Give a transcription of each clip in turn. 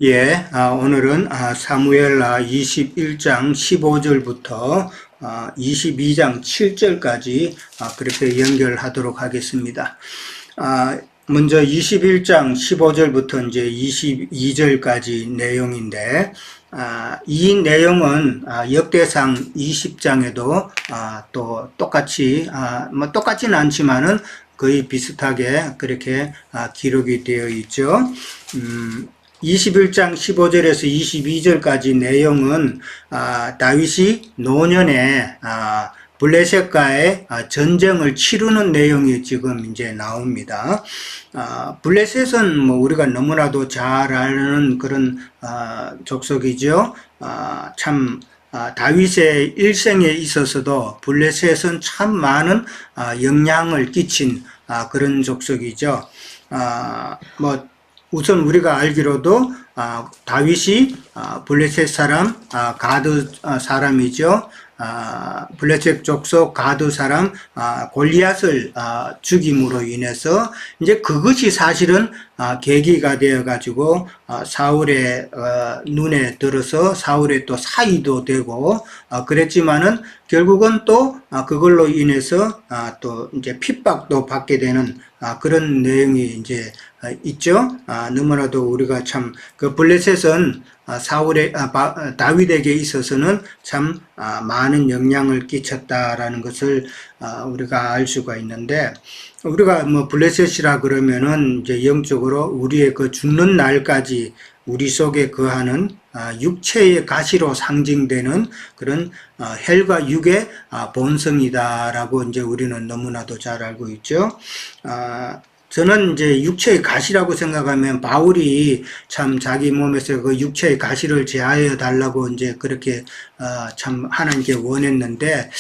예, 오늘은 사무엘 21장 15절부터 22장 7절까지 그렇게 연결하도록 하겠습니다. 먼저 21장 15절부터 이제 22절까지 내용인데, 이 내용은 역대상 20장에도 또 똑같이, 뭐 똑같지는 않지만은 거의 비슷하게 그렇게 기록이 되어 있죠. 21장 15절에서 22절까지 내용은 다윗이 노년에 블레셋과의 전쟁을 치르는 내용이 지금 이제 나옵니다. 블레셋은 뭐 우리가 너무나도 잘 아는 그런 족속이죠. 참 다윗의 일생에 있어서도 블레셋은 참 많은 영향을 끼친 그런 족속이죠. 뭐 우선 우리가 알기로도 다윗이 블레셋 사람 가드 사람이죠. 블레셋 족속 가드 사람 골리앗을 죽임으로 인해서 이제 그것이 사실은 계기가 되어 가지고 사울의 눈에 들어서 사울의 또 사위도 되고 그랬지만은 결국은 또 그걸로 인해서 또 이제 핍박도 받게 되는 그런 내용이 이제 있죠. 너무나도 우리가 참 그 블레셋은 사울의 다윗에게 있어서는 참 많은 영향을 끼쳤다라는 것을 우리가 알 수가 있는데, 우리가 뭐 블레셋이라 그러면은 이제 영적으로 우리의 그 죽는 날까지 우리 속에 거하는 육체의 가시로 상징되는 그런 헬과 육의 본성이다라고 이제 우리는 너무나도 잘 알고 있죠. 저는 이제 육체의 가시라고 생각하면 바울이 참 자기 몸에서 그 육체의 가시를 제하여 달라고 이제 그렇게 참 하나님께 원했는데,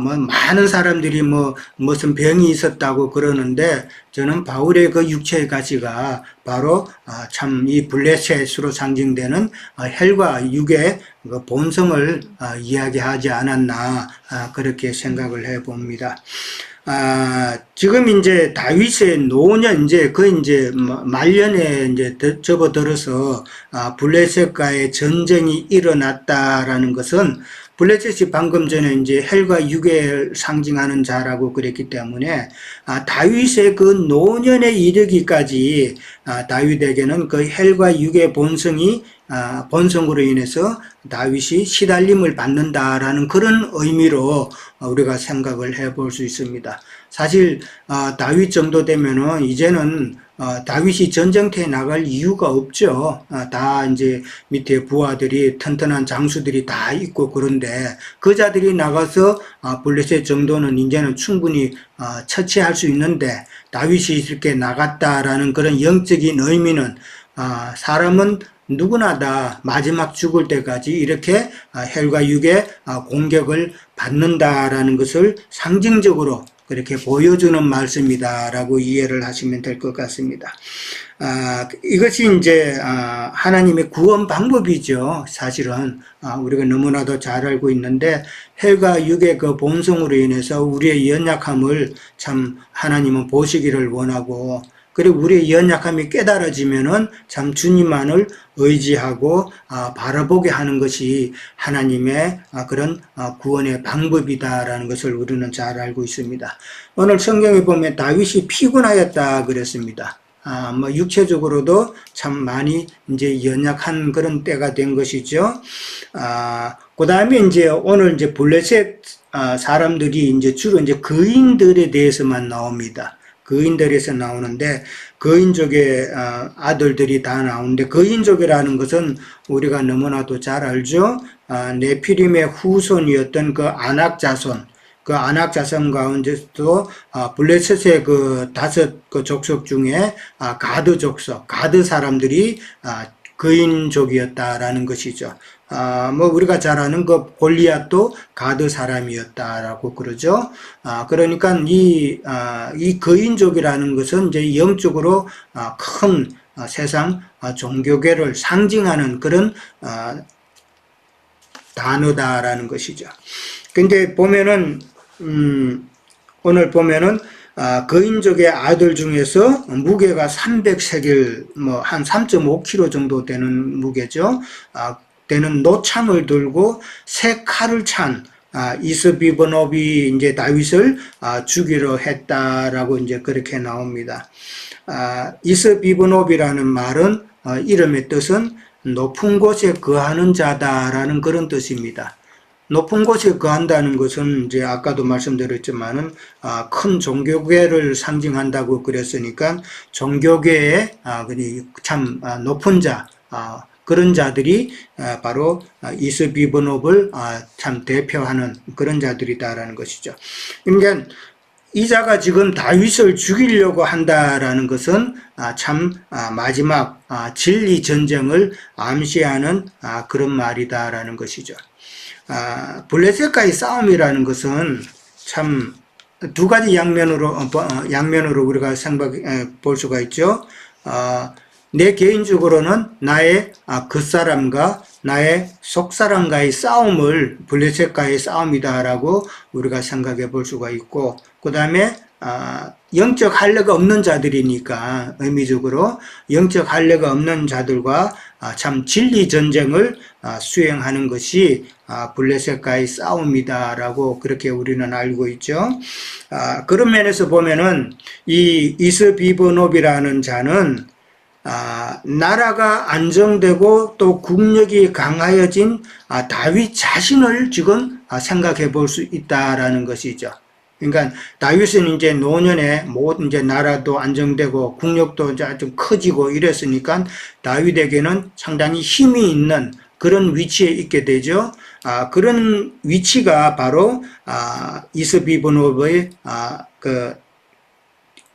뭐 많은 사람들이 뭐 무슨 병이 있었다고 그러는데, 저는 바울의 그 육체의 가시가 바로 참 이 블레셋으로 상징되는 헬과 육의 그 본성을 이야기하지 않았나 그렇게 생각을 해봅니다. 지금 이제 다윗의 노년, 이제 이제 말년에 이제 접어들어서 블레셋과의 전쟁이 일어났다라는 것은, 블레셋이 방금 전에 이제 헬과 육을 상징하는 자라고 그랬기 때문에 다윗의 그 노년에 이르기까지 다윗에게는 그 헬과 육의 본성으로 인해서 다윗이 시달림을 받는다라는 그런 의미로 우리가 생각을 해볼 수 있습니다. 사실 다윗 정도 되면은 이제는 다윗이 전쟁터에 나갈 이유가 없죠. 다 이제 밑에 부하들이, 튼튼한 장수들이 다 있고 그런데 그 자들이 나가서 블레셋 정도는 이제는 충분히 처치할 수 있는데, 다윗이 이렇게 나갔다라는 그런 영적인 의미는 사람은 누구나 다 마지막 죽을 때까지 이렇게 헬과 육의 공격을 받는다라는 것을 상징적으로 그렇게 보여주는 말씀이다라고 이해를 하시면 될 것 같습니다. 이것이 이제 하나님의 구원 방법이죠. 사실은 우리가 너무나도 잘 알고 있는데, 헬과 육의 그 본성으로 인해서 우리의 연약함을 참 하나님은 보시기를 원하고, 그리고 우리의 연약함이 깨달아지면은 참 주님만을 의지하고 바라보게 하는 것이 하나님의 그런 구원의 방법이다라는 것을 우리는 잘 알고 있습니다. 오늘 성경에 보면 다윗이 피곤하였다 그랬습니다. 뭐 육체적으로도 참 많이 이제 연약한 그런 때가 된 것이죠. 그 다음에 이제 오늘 이제 블레셋 사람들이 이제 주로 이제 거인들에 대해서만 나옵니다. 거인들에서 나오는데, 거인족의 아들들이 다 나오는데, 거인족이라는 것은 우리가 너무나도 잘 알죠. 네피림의 후손이었던 그 아낙 자손, 그 아낙 자손 가운데서도 블레셋의 그 5그 족속 중에 가드 족속, 가드 사람들이 거인족이었다라는 것이죠. 뭐 우리가 잘 아는 그 골리앗도 가드 사람이었다라고 그러죠. 그러니까 이 거인족이라는 것은 이제 영적으로 큰 세상 종교계를 상징하는 그런 단어다라는 것이죠. 근데 보면은 오늘 보면은 거인족의 아들 중에서 무게가 300세겔, 한 3.5kg 정도 되는 무게죠. 되는 노창을 들고 새 칼을 찬 이스비브노비 이제 다윗을 죽이려 했다라고 이제 그렇게 나옵니다. 이스비브노비라는 말은 이름의 뜻은 높은 곳에 거하는 자다라는 그런 뜻입니다. 높은 곳에 거한다는 것은 이제 아까도 말씀드렸지만은 큰 종교계를 상징한다고 그랬으니까 종교계의 참 높은 자 그런 자들이 바로 이스비브노브를 참 대표하는 그런 자들이다라는 것이죠. 그러니까 이 자가 지금 다윗을 죽이려고 한다라는 것은 참 마지막 진리 전쟁을 암시하는 그런 말이다라는 것이죠. 블레셋과의 싸움이라는 것은 참 두 가지 양면으로 우리가 볼 수가 있죠. 내 개인적으로는 나의 겉사람과 나의 속사람과의 싸움을 블레셋과의 싸움이다라고 우리가 생각해 볼 수가 있고, 그 다음에 영적 할례가 없는 자들이니까 의미적으로 영적 할례가 없는 자들과 참 진리 전쟁을 수행하는 것이 블레셋과의 싸움이다라고 그렇게 우리는 알고 있죠. 그런 면에서 보면은 이 이스비브노비라는 자는 나라가 안정되고 또 국력이 강하여진 다윗 자신을 지금 생각해 볼 수 있다라는 것이죠. 그러니까 다윗은 이제 노년에 이제 나라도 안정되고 국력도 이제 좀 커지고 이랬으니까 다윗에게는 상당히 힘이 있는 그런 위치에 있게 되죠. 그런 위치가 바로 이스비브노브의 그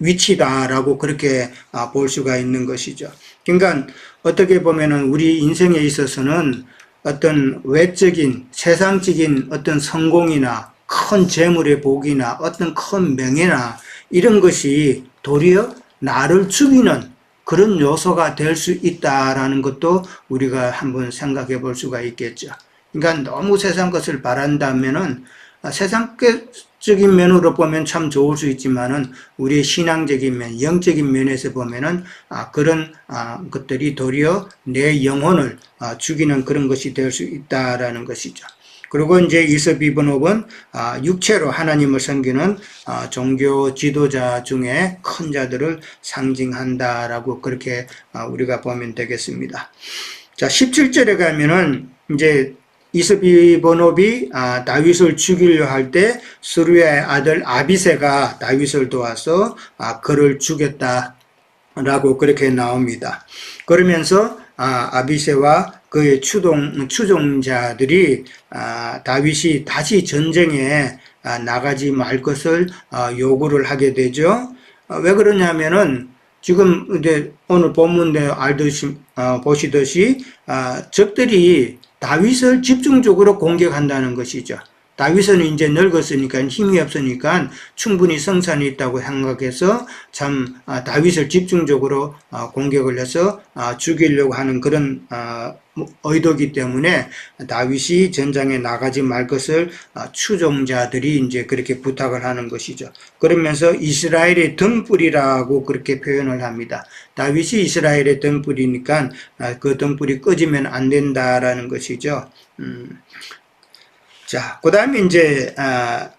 위치다라고 그렇게 볼 수가 있는 것이죠. 그러니까 어떻게 보면은 우리 인생에 있어서는 어떤 외적인 세상적인 어떤 성공이나 큰 재물의 복이나 어떤 큰 명예나 이런 것이 도리어 나를 죽이는 그런 요소가 될 수 있다라는 것도 우리가 한번 생각해 볼 수가 있겠죠. 그러니까 너무 세상 것을 바란다면은 세상적인 면으로 보면 참 좋을 수 있지만은 우리의 신앙적인 면, 영적인 면에서 보면은 그런 것들이 도리어 내 영혼을 죽이는 그런 것이 될 수 있다라는 것이죠. 그리고 이제 이스비브노브는 육체로 하나님을 섬기는 종교 지도자 중에 큰 자들을 상징한다라고 그렇게 우리가 보면 되겠습니다. 자, 17절에 가면은 이제 이스비브노비 다윗을 죽이려 할 때 스루야의 아들 아비새가 다윗을 도와서 그를 죽였다라고 그렇게 나옵니다. 그러면서 아비새와 그의 추종자들이 다윗이 다시 전쟁에 나가지 말 것을 요구를 하게 되죠. 왜 그러냐면은 지금 이제 오늘 본문에 보시듯이 적들이 다윗을 집중적으로 공격한다는 것이죠. 다윗은 이제 늙었으니까 힘이 없으니까 충분히 성산이 있다고 생각해서 참 다윗을 집중적으로 공격을 해서 죽이려고 하는 그런 의도이기 때문에 다윗이 전장에 나가지 말 것을 추종자들이 이제 그렇게 부탁을 하는 것이죠. 그러면서 이스라엘의 등불이라고 그렇게 표현을 합니다. 다윗이 이스라엘의 등불이니까 그 등불이 꺼지면 안 된다라는 것이죠. 자, 그 다음에 이제,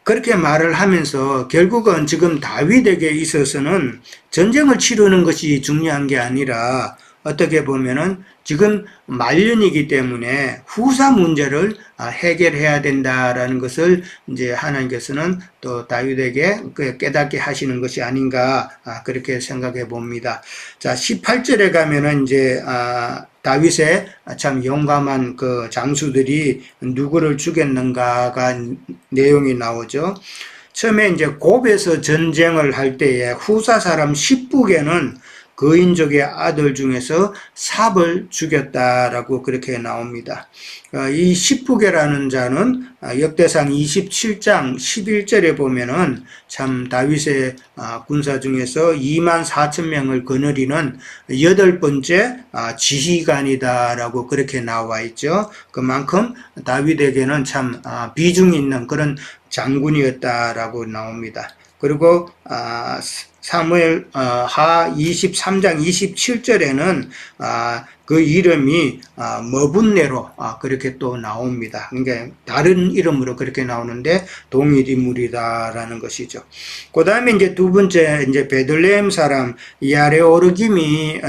그렇게 말을 하면서 결국은 지금 다윗에게 있어서는 전쟁을 치르는 것이 중요한 게 아니라 어떻게 보면은 지금 말년이기 때문에 후사 문제를 해결해야 된다라는 것을 이제 하나님께서는 또 다윗에게 깨닫게 하시는 것이 아닌가 그렇게 생각해 봅니다. 자, 18절에 가면은 이제 다윗의 참 용감한 그 장수들이 누구를 죽였는가가 내용이 나오죠. 처음에 이제 곱에서 전쟁을 할 때에 후사 사람 십북에는 거인족의 아들 중에서 삽을 죽였다라고 그렇게 나옵니다. 이 십북에라는 자는 역대상 27장 11절에 보면은 참 다윗의 군사 중에서 24,000명을 거느리는 8번째 지휘관이다라고 그렇게 나와 있죠. 그만큼 다윗에게는 참 비중 있는 그런 장군이었다라고 나옵니다. 그리고 사무엘 하 23장 27절에는 그 이름이 머분네로 그렇게 또 나옵니다. 그러니까 다른 이름으로 그렇게 나오는데 동일 인물이다라는 것이죠. 그 다음에 이제 두 번째 이제 베들레헴 사람 야레오르김의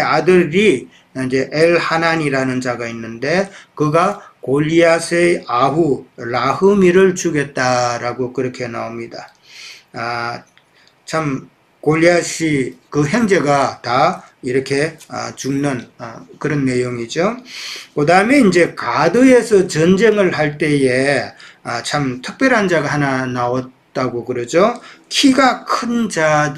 아들이 이제 엘하난이라는 자가 있는데 그가 골리앗의 아후 라흐미를 죽였다라고 그렇게 나옵니다. 참 골리앗이 그 형제가 다 이렇게 죽는 그런 내용이죠. 그 다음에 이제 가드에서 전쟁을 할 때에 참 특별한 자가 하나 나왔다고 그러죠. 키가 큰 자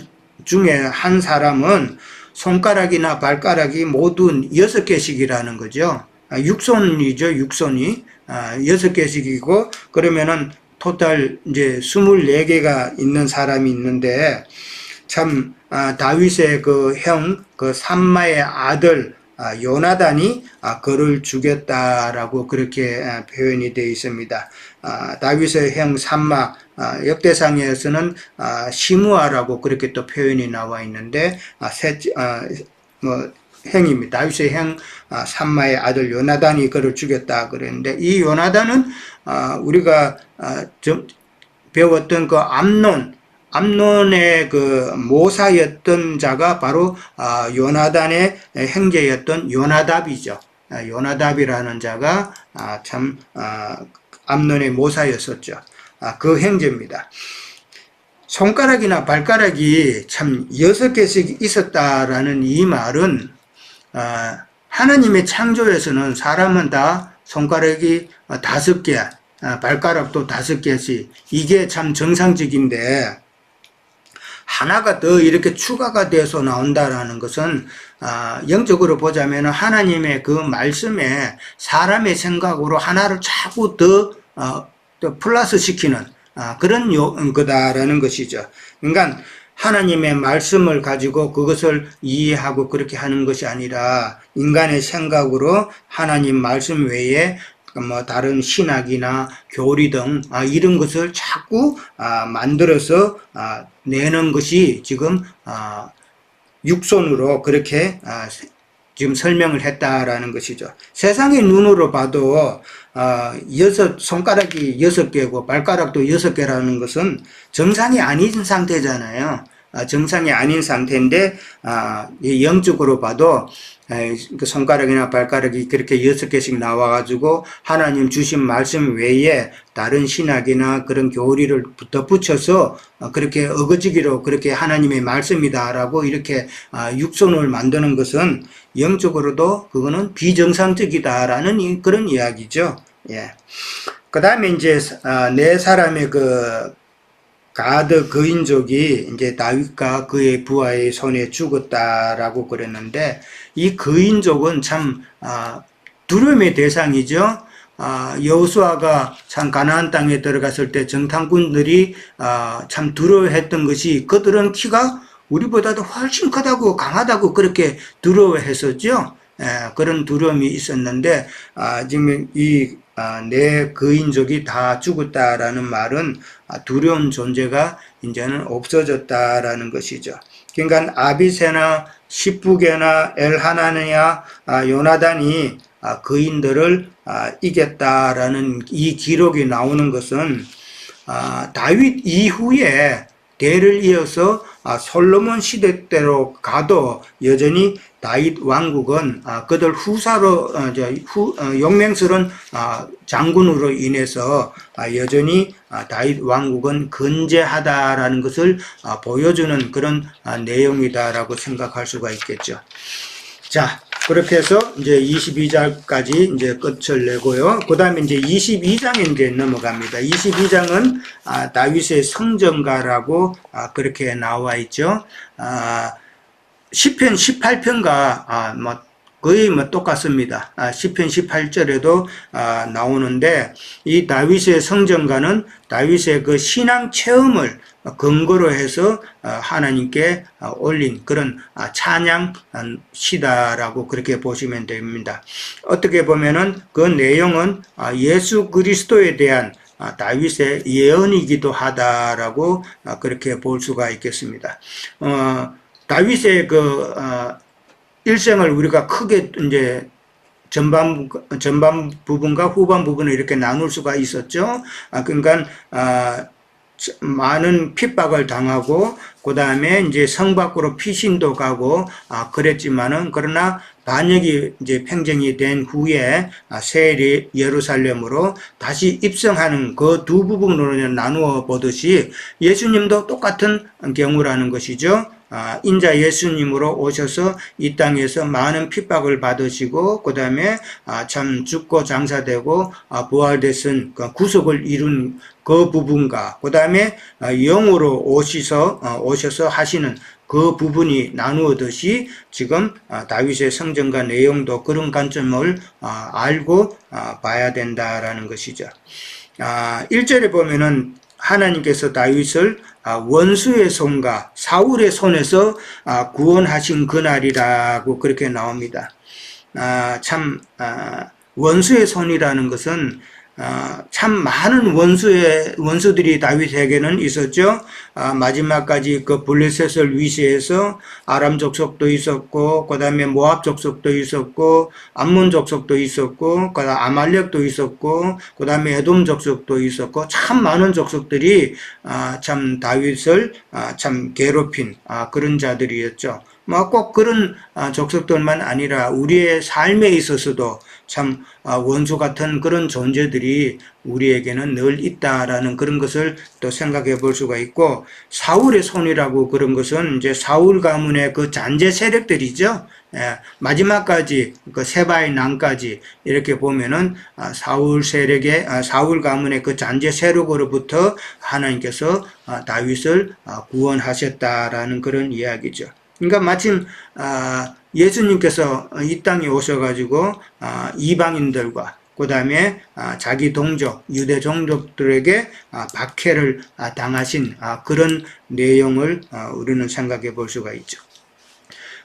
중에 한 사람은 손가락이나 발가락이 모두 6개씩이라는 거죠. 육손이죠, 육손이. 6개씩이고, 그러면은 토탈 이제 24개가 있는 사람이 있는데, 참, 다윗의 그 형, 그 삼마의 아들, 요나단이 그를 죽였다라고 그렇게 표현이 되어 있습니다. 다윗의 형 삼마, 역대상에서는 시므아라고 그렇게 또 표현이 나와 있는데, 형입니다. 다윗의 형 삼마의 아들 요나단이 그를 죽였다 그랬는데, 이 요나단은 우리가 배웠던 그 암논의 그 모사였던 자가 바로 요나단의 형제였던 요나답이죠. 요나답이라는 자가 참 암논의 모사였었죠. 그 형제입니다. 손가락이나 발가락이 참 6개씩 있었다라는 이 말은 하나님의 창조에서는 사람은 다 손가락이 5개, 발가락도 5개씩, 이게 참 정상적인데 하나가 더 이렇게 추가가 돼서 나온다라는 것은 영적으로 보자면 하나님의 그 말씀에 사람의 생각으로 하나를 자꾸 더 플러스 시키는 그런 거다라는 것이죠. 그러니까 하나님의 말씀을 가지고 그것을 이해하고 그렇게 하는 것이 아니라 인간의 생각으로 하나님 말씀 외에 뭐 다른 신학이나 교리 등 이런 것을 자꾸 만들어서 내는 것이 지금 육손으로 그렇게 지금 설명을 했다라는 것이죠. 세상의 눈으로 봐도 손가락이 6개고 발가락도 6개라는 것은 정상이 아닌 상태잖아요. 정상이 아닌 상태인데 영적으로 봐도 그 손가락이나 발가락이 그렇게 6개씩 나와가지고 하나님 주신 말씀 외에 다른 신학이나 그런 교리를 덧붙여서 그렇게 어거지기로 그렇게 하나님의 말씀이다라고 이렇게 육손을 만드는 것은 영적으로도 그거는 비정상적이다라는 그런 이야기죠. 예. 그 다음에 이제 네 사람의 그 가드 거인족이 이제 다윗과 그의 부하의 손에 죽었다라고 그랬는데 이 거인족은 참 두려움의 대상이죠. 여호수아가 참 가나안 땅에 들어갔을 때 정탐꾼들이 참 두려워했던 것이 그들은 키가 우리보다도 훨씬 크다고 강하다고 그렇게 두려워했었죠. 그런 두려움이 있었는데 지금 이 내 거인족이 다 죽었다라는 말은 두려운 존재가 이제는 없어졌다라는 것이죠. 그러니까 아비새나 십부게나 엘하나냐 요나단이 거인들을 이겼다라는 이 기록이 나오는 것은 다윗 이후에 대를 이어서 솔로몬 시대 때로 가도 여전히 다윗 왕국은 그들 후사로 용맹스러운 장군으로 인해서 여전히 다윗 왕국은 건재하다라는 것을 보여주는 그런 내용이다라고 생각할 수가 있겠죠. 자, 그렇게 해서 이제 22장까지 이제 끝을 내고요. 그 다음에 이제 22장에 이제 넘어갑니다. 22장은 다윗의 성전가라고 그렇게 나와 있죠. 시편 18편과 뭐 거의 뭐 똑같습니다. 시편 18절에도 나오는데 이 다윗의 성전가는 다윗의 그 신앙 체험을 근거로 해서 하나님께 올린 그런 찬양 시다라고 그렇게 보시면 됩니다. 어떻게 보면은 그 내용은 예수 그리스도에 대한 다윗의 예언이기도 하다라고 그렇게 볼 수가 있겠습니다. 다윗의 일생을 우리가 크게 이제 전반 부분과 후반 부분을 이렇게 나눌 수가 있었죠. 그러니까 많은 핍박을 당하고 그 다음에 이제 성 밖으로 피신도 가고 그랬지만은 그러나 반역이 이제 팽정이 된 후에 새 예루살렘으로 다시 입성하는 그 두 부분으로 나누어 보듯이 예수님도 똑같은 경우라는 것이죠. 인자 예수님으로 오셔서 이 땅에서 많은 핍박을 받으시고 그 다음에 참 죽고 장사되고 부활되신 구속을 이룬 그 부분과 그 다음에 영으로 오셔서 하시는 그 부분이 나누어듯이 지금 다윗의 성전과 내용도 그런 관점을 알고 봐야 된다라는 것이죠. 1절에 보면은 하나님께서 다윗을 원수의 손과 사울의 손에서 구원하신 그날이라고 그렇게 나옵니다. 원수의 손이라는 것은 참 많은 원수들이 다윗에게는 있었죠. 마지막까지 그 블레셋을 위시해서 아람 족속도 있었고, 그 다음에 모압 족속도 있었고, 암몬 족속도 있었고, 그 다음 아말렉도 있었고, 그 다음에 에돔 족속도 있었고, 참 많은 족속들이 참 다윗을 참 괴롭힌 그런 자들이었죠. 꼭 그런 족속들만 아니라 우리의 삶에 있어서도 참 원수 같은 그런 존재들이 우리에게는 늘 있다라는 그런 것을 또 생각해 볼 수가 있고, 사울의 손이라고 그런 것은 이제 사울 가문의 그 잔재 세력들이죠. 마지막까지 그 세바의 난까지 이렇게 보면은 사울 가문의 그 잔재 세력으로부터 하나님께서 다윗을 구원하셨다라는 그런 이야기죠. 그러니까 마침 예수님께서 이 땅에 오셔가지고 이방인들과 그 다음에 자기 동족 유대 종족들에게 박해를 당하신 그런 내용을 우리는 생각해 볼 수가 있죠.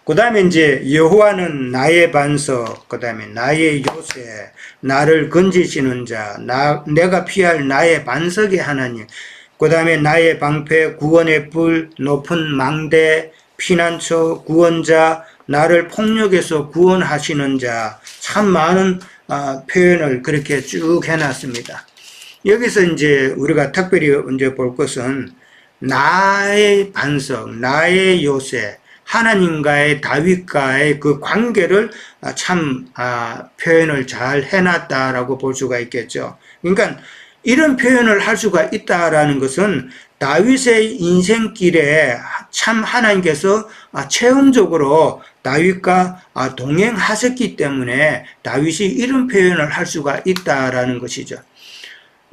그 다음에 이제 여호와는 나의 반석, 그 다음에 나의 요새, 나를 건지시는 자, 내가 피할 나의 반석의 하나님, 그 다음에 나의 방패, 구원의 뿔, 높은 망대, 피난처, 구원자, 나를 폭력에서 구원하시는 자, 참 많은 표현을 그렇게 쭉 해놨습니다. 여기서 이제 우리가 특별히 이제 볼 것은 나의 반석, 나의 요새, 하나님과의 다윗과의 그 관계를 참 표현을 잘 해놨다라고 볼 수가 있겠죠. 그러니까 이런 표현을 할 수가 있다라는 것은 다윗의 인생길에 참 하나님께서 체험적으로 다윗과 동행하셨기 때문에 다윗이 이런 표현을 할 수가 있다라는 것이죠.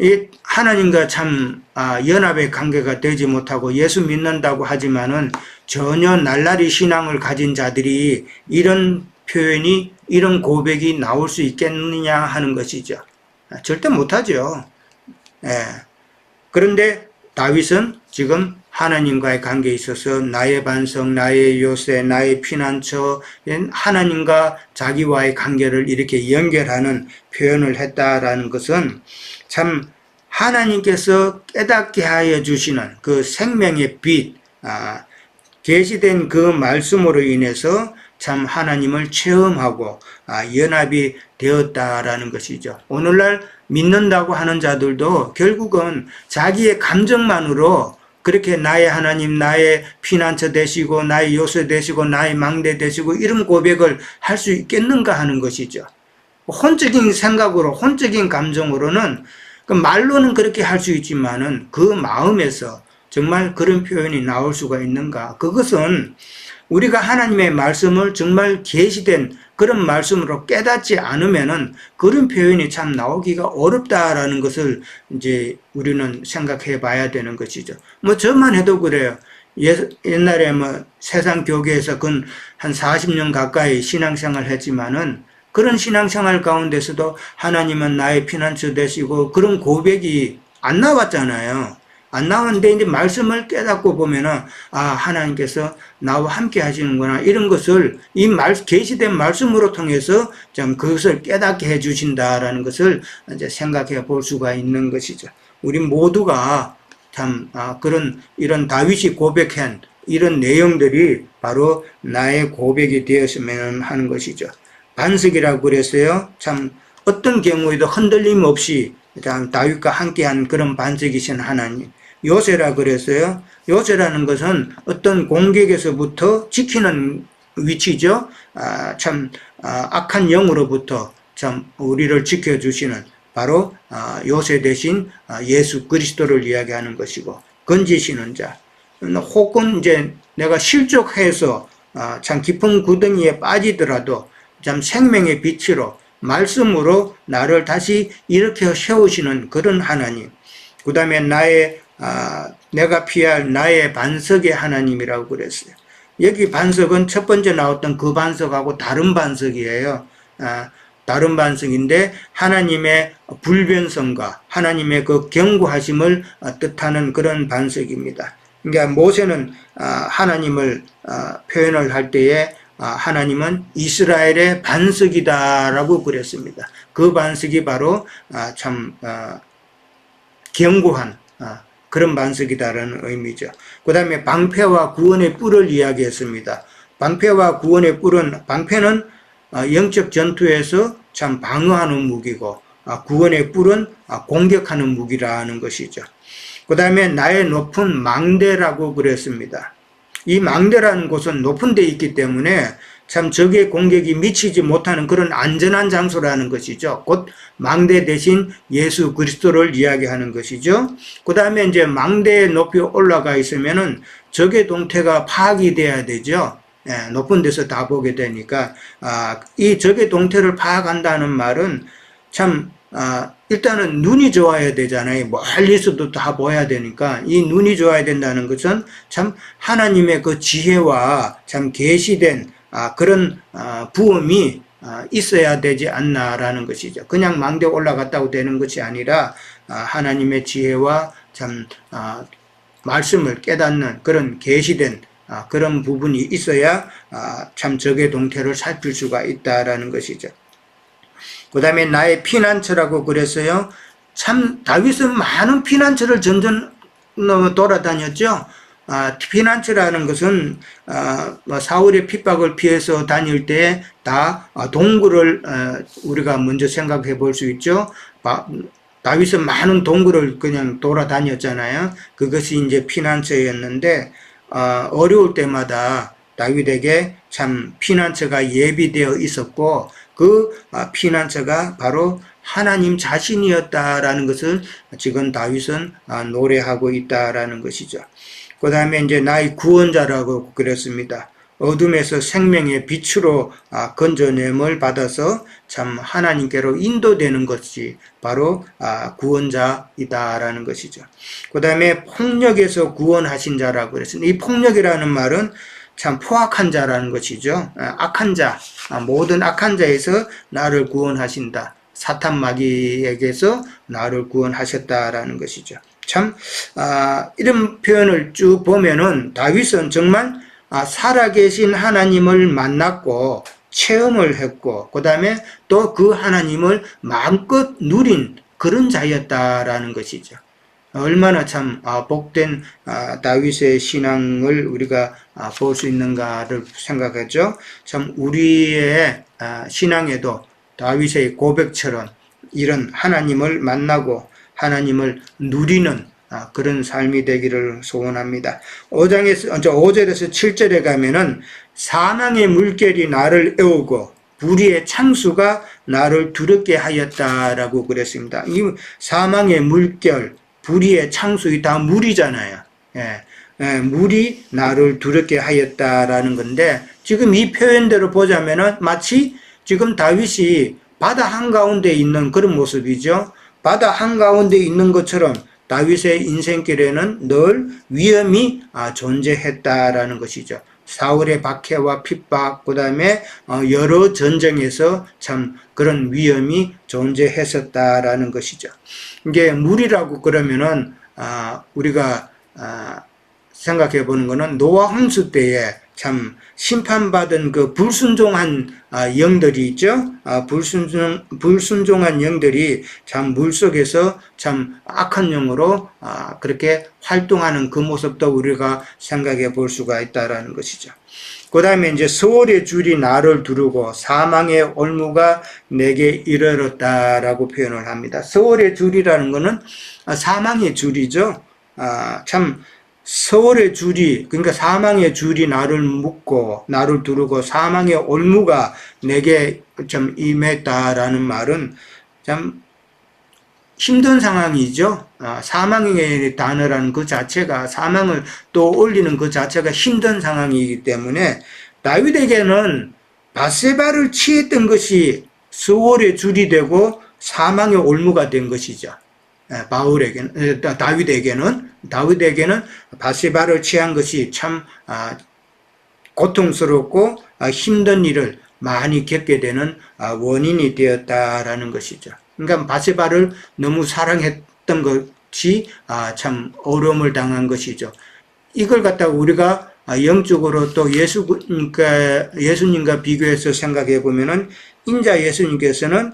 이 하나님과 참 연합의 관계가 되지 못하고 예수 믿는다고 하지만은 전혀 날라리 신앙을 가진 자들이 이런 표현이, 이런 고백이 나올 수 있겠느냐 하는 것이죠. 절대 못하죠. 그런데 다윗은 지금 하나님과의 관계에 있어서 나의 반석, 나의 요새, 나의 피난처, 하나님과 자기와의 관계를 이렇게 연결하는 표현을 했다라는 것은 참 하나님께서 깨닫게 하여 주시는 그 생명의 빛, 계시된 그 말씀으로 인해서 참 하나님을 체험하고 연합이 되었다라는 것이죠. 오늘날 믿는다고 하는 자들도 결국은 자기의 감정만으로 그렇게 나의 하나님, 나의 피난처 되시고 나의 요새 되시고 나의 망대 되시고 이런 고백을 할 수 있겠는가 하는 것이죠. 혼적인 생각으로, 혼적인 감정으로는 그 말로는 그렇게 할 수 있지만은 그 마음에서 정말 그런 표현이 나올 수가 있는가? 그것은 우리가 하나님의 말씀을 정말 계시된 그런 말씀으로 깨닫지 않으면은 그런 표현이 참 나오기가 어렵다라는 것을 이제 우리는 생각해 봐야 되는 것이죠. 저만 해도 그래요. 옛날에 세상 교계에서 한 40년 가까이 신앙생활 했지만은 그런 신앙생활 가운데서도 하나님은 나의 피난처 되시고 그런 고백이 안 나왔잖아요. 안 나왔는데 이제 말씀을 깨닫고 보면은 하나님께서 나와 함께 하시는구나, 이런 것을 계시된 말씀으로 통해서 좀 그것을 깨닫게 해 주신다라는 것을 이제 생각해 볼 수가 있는 것이죠. 우리 모두가 참 그런 이런 다윗이 고백한 이런 내용들이 바로 나의 고백이 되었으면 하는 것이죠. 반석이라고 그랬어요. 참 어떤 경우에도 흔들림 없이 참 다윗과 함께한 그런 반석이신 하나님. 요새라 그랬어요. 요새라는 것은 어떤 공격에서부터 지키는 위치죠. 참 악한 영으로부터 참 우리를 지켜주시는 바로 요새 대신 예수 그리스도를 이야기하는 것이고, 건지시는 자. 혹은 이제 내가 실족해서 참 깊은 구덩이에 빠지더라도 참 생명의 빛으로 말씀으로 나를 다시 일으켜 세우시는 그런 하나님. 그 다음에 내가 피할 나의 반석의 하나님이라고 그랬어요. 여기 반석은 첫 번째 나왔던 그 반석하고 다른 반석이에요. 다른 반석인데 하나님의 불변성과 하나님의 그 견고하심을 뜻하는 그런 반석입니다. 그러니까 모세는 하나님을 표현을 할 때에 하나님은 이스라엘의 반석이다라고 그랬습니다. 그 반석이 바로 참 견고한 그런 반석이다라는 의미죠. 그 다음에 방패와 구원의 뿔을 이야기했습니다. 방패와 구원의 뿔은, 방패는 영적 전투에서 참 방어하는 무기고, 구원의 뿔은 공격하는 무기라는 것이죠. 그 다음에 나의 높은 망대라고 그랬습니다. 이 망대라는 곳은 높은 데 있기 때문에 참 적의 공격이 미치지 못하는 그런 안전한 장소라는 것이죠. 곧 망대 대신 예수 그리스도를 이야기하는 것이죠. 그 다음에 이제 망대에 높이 올라가 있으면은 적의 동태가 파악이 돼야 되죠. 높은 데서 다 보게 되니까, 이 적의 동태를 파악한다는 말은 참, 일단은 눈이 좋아야 되잖아요. 멀리서도 다 보여야 되니까 이 눈이 좋아야 된다는 것은 참 하나님의 그 지혜와 참 계시된 그런 부음이 있어야 되지 않나라는 것이죠. 그냥 망대 올라갔다고 되는 것이 아니라 하나님의 지혜와 참 말씀을 깨닫는 그런 계시된 그런 부분이 있어야 참 적의 동태를 살필 수가 있다라는 것이죠. 그 다음에 나의 피난처라고 그랬어요. 참 다윗은 많은 피난처를 전전 돌아다녔죠. 피난처라는 것은 사울의 핍박을 피해서 다닐 때 다 동굴을 우리가 먼저 생각해 볼 수 있죠. 다윗은 많은 동굴을 그냥 돌아다녔잖아요. 그것이 이제 피난처였는데 어려울 때마다 다윗에게 참 피난처가 예비되어 있었고, 그 피난처가 바로 하나님 자신이었다라는 것을 지금 다윗은 노래하고 있다라는 것이죠. 그 다음에 이제 나의 구원자라고 그랬습니다. 어둠에서 생명의 빛으로 건져냄을 받아서 참 하나님께로 인도되는 것이 바로 구원자이다라는 것이죠. 그 다음에 폭력에서 구원하신 자라고 그랬습니다. 이 폭력이라는 말은 참 포악한 자라는 것이죠. 악한 자, 모든 악한 자에서 나를 구원하신다. 사탄 마귀에게서 나를 구원하셨다라는 것이죠. 참 이런 표현을 쭉 보면은 다윗은 정말 살아계신 하나님을 만났고 체험을 했고, 그 다음에 또 그 하나님을 마음껏 누린 그런 자였다라는 것이죠. 얼마나 참 복된 다윗의 신앙을 우리가 볼 수 있는가를 생각하죠. 참 우리의 신앙에도 다윗의 고백처럼 이런 하나님을 만나고 하나님을 누리는 그런 삶이 되기를 소원합니다. 5절에서 7절에 가면은 사망의 물결이 나를 애우고 불의의 창수가 나를 두렵게 하였다라고 그랬습니다. 이 사망의 물결, 불의의 창수, 다 물이잖아요. 물이 나를 두렵게 하였다라는 건데, 지금 이 표현대로 보자면은 마치 지금 다윗이 바다 한가운데 있는 그런 모습이죠. 바다 한가운데 있는 것처럼 다윗의 인생길에는 늘 위험이 존재했다라는 것이죠. 사울의 박해와 핍박, 그 다음에 여러 전쟁에서 참 그런 위험이 존재했었다라는 것이죠. 이게 물이라고 그러면은 우리가 생각해 보는 것은 노아 홍수 때에 참 심판받은 그 불순종한 영들이 있죠. 불순종한 영들이 참 물속에서 참 악한 영으로 그렇게 활동하는 그 모습도 우리가 생각해 볼 수가 있다라는 것이죠. 그 다음에 이제 서울의 줄이 나를 두르고 사망의 올무가 내게 이르렀다라고 표현을 합니다. 서울의 줄이라는 것은 사망의 줄이죠. 참 서울의 줄이, 그러니까 사망의 줄이 나를 묶고 나를 두르고 사망의 올무가 내게 좀 임했다라는 말은 참 힘든 상황이죠. 사망의 단어라는 그 자체가, 사망을 또 올리는 그 자체가 힘든 상황이기 때문에 다윗에게는 바세바를 취했던 것이 수월의 줄이 되고 사망의 올무가 된 것이죠. 다윗에게는 바세바를 취한 것이 참 고통스럽고 힘든 일을 많이 겪게 되는 원인이 되었다라는 것이죠. 그러니까 바세바를 너무 사랑했던 것이 참 어려움을 당한 것이죠. 이걸 갖다가 우리가 영적으로 또 예수님과 비교해서 생각해 보면은 인자 예수님께서는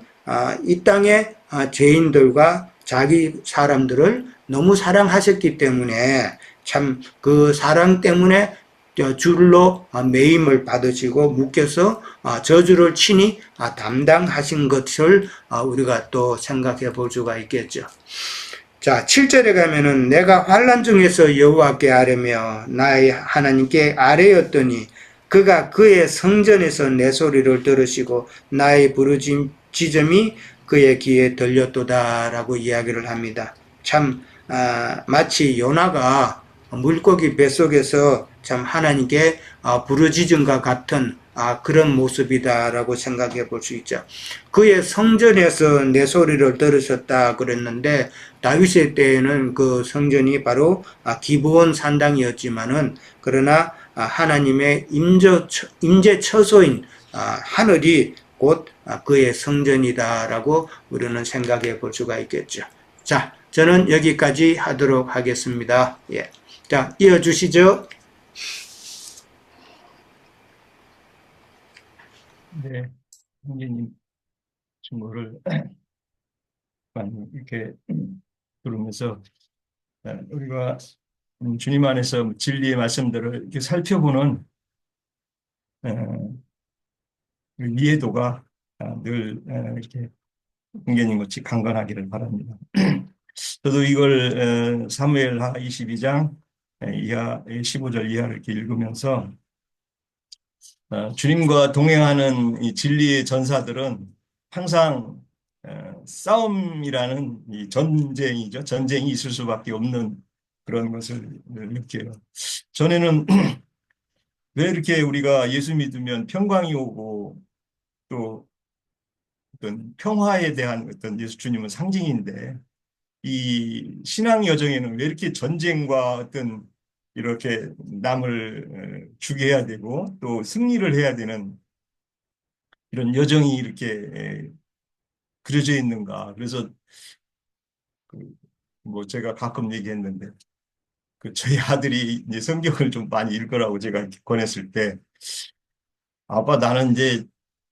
이 땅의 죄인들과 자기 사람들을 너무 사랑하셨기 때문에 참 그 사랑 때문에 줄로 매임을 받으시고 묶여서 저주를 친히 담당하신 것을 우리가 또 생각해 볼 수가 있겠죠. 자, 7절에 가면은 내가 환난 중에서 여호와께 아뢰며 나의 하나님께 아뢰었더니 그가 그의 성전에서 내 소리를 들으시고 나의 부르짖음이 그의 귀에 들렸도다라고 이야기를 합니다. 참 마치 요나가 물고기 뱃속에서 참 하나님께 부르짖음과 같은 그런 모습이다라고 생각해 볼 수 있죠. 그의 성전에서 내 소리를 들으셨다 그랬는데 다윗의 때에는 그 성전이 바로 기브온 산당이었지만은 그러나 하나님의 임재 처소인 하늘이 곧 그의 성전이다라고 우리는 생각해 볼 수가 있겠죠. 자, 저는 여기까지 하도록 하겠습니다. 예. 자, 이어주시죠. 네, 형제님 증거를 많이 이렇게 들으면서 우리가 주님 안에서 진리의 말씀들을 이렇게 살펴보는 그 이해도가 늘 이렇게 형제님 같이 강건하기를 바랍니다. 저도 이걸 사무엘하 22장 이하 15절 이하를 이렇게 읽으면서 주님과 동행하는 이 진리의 전사들은 항상 싸움이라는 이 전쟁이죠. 전쟁이 있을 수밖에 없는 그런 것을 느껴요. 전에는 왜 이렇게 우리가 예수 믿으면 평강이 오고 또 어떤 평화에 대한 어떤 예수 주님은 상징인데 이 신앙 여정에는 왜 이렇게 전쟁과 어떤 이렇게 남을 죽게 해야 되고 또 승리를 해야 되는 이런 여정이 이렇게 그려져 있는가. 그래서 뭐 제가 가끔 얘기했는데 저희 아들이 이제 성경을 좀 많이 읽으라고 제가 이렇게 권했을 때 아빠 나는 이제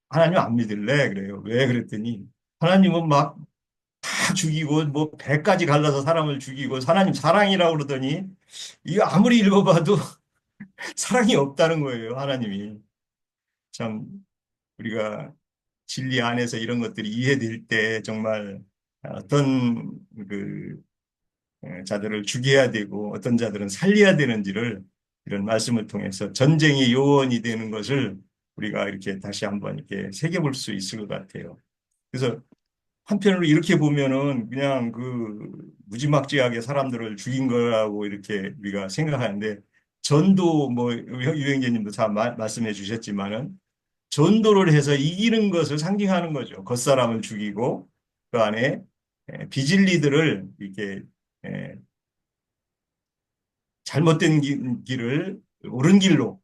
하나님 안 믿을래 그래요. 왜 그랬더니 하나님은 막 다 죽이고 뭐 배까지 갈라서 사람을 죽이고 하나님 사랑이라고 그러더니 이거 아무리 읽어봐도 사랑이 없다는 거예요. 하나님이. 참 우리가 진리 안에서 이런 것들이 이해될 때 정말 어떤 그 자들을 죽여야 되고 어떤 자들은 살려야 되는지를 이런 말씀을 통해서 전쟁의 요원이 되는 것을 우리가 이렇게 다시 한번 이렇게 새겨볼 수 있을 것 같아요. 그래서 한편으로 이렇게 보면은 그냥 그 무지막지하게 사람들을 죽인 거라고 이렇게 우리가 생각하는데 전도 뭐 유영재님도 다 말씀해 주셨지만은 전도를 해서 이기는 것을 상징하는 거죠. 겉사람을 죽이고 그 안에 비진리들을 이렇게 잘못된 길을 옳은 길로.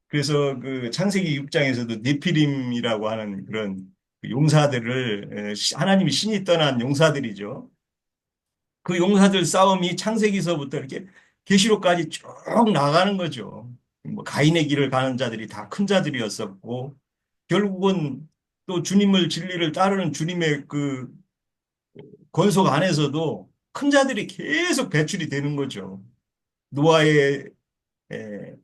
그래서 그 창세기 6장에서도 네피림이라고 하는 그런 용사들을 하나님이 신이 떠난 용사들이죠. 그 용사들 싸움이 창세기서부터 이렇게 계시록까지 쭉 나가는 거죠. 뭐 가인의 길을 가는 자들이 다 큰 자들이었었고 결국은 또 주님을 진리를 따르는 주님의 그 권속 안에서도 큰 자들이 계속 배출이 되는 거죠. 노아의 에,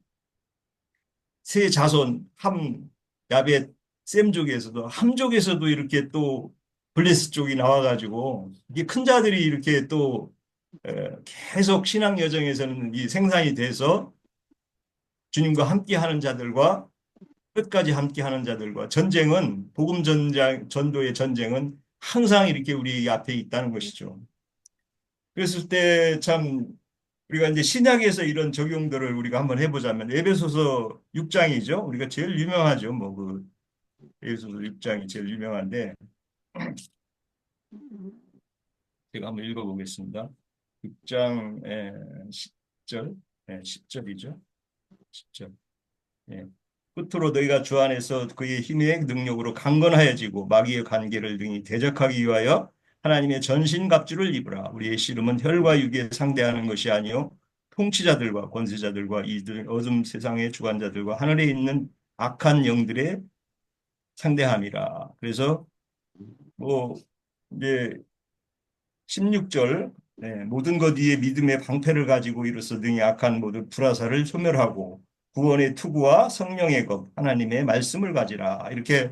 세 자손 함, 야벳, 셈족에서도 함족에서도 이렇게 또 블레스 쪽이 나와가지고 이게 큰 자들이 이렇게 또 계속 신앙 여정에서는 이 생산이 돼서 주님과 함께하는 자들과 끝까지 함께하는 자들과 전쟁은 복음 전장 전도의 전쟁은 항상 이렇게 우리 앞에 있다는 것이죠. 그랬을 때 참 우리가 이제 신약에서 이런 적용들을 우리가 한번 해보자면 에베소서 6장이죠. 우리가 제일 유명하죠. 뭐 그 에베소서 6장이 제일 유명한데 제가 한번 읽어보겠습니다. 6장 10절, 10절이죠. 10절. 예. 끝으로 너희가 주 안에서 그의 힘의 능력으로 강건하여지고 마귀의 관계를 등이 대적하기 위하여 하나님의 전신갑주를 입으라. 우리의 씨름은 혈과 육에 상대하는 것이 아니요 통치자들과 권세자들과 이들 어둠 세상의 주관자들과 하늘에 있는 악한 영들의 상대함이라. 그래서 뭐 이제 16절 모든 것 위에 믿음의 방패를 가지고 이로써 등이 악한 모든 불화살을 소멸하고 구원의 투구와 성령의 것 하나님의 말씀을 가지라. 이렇게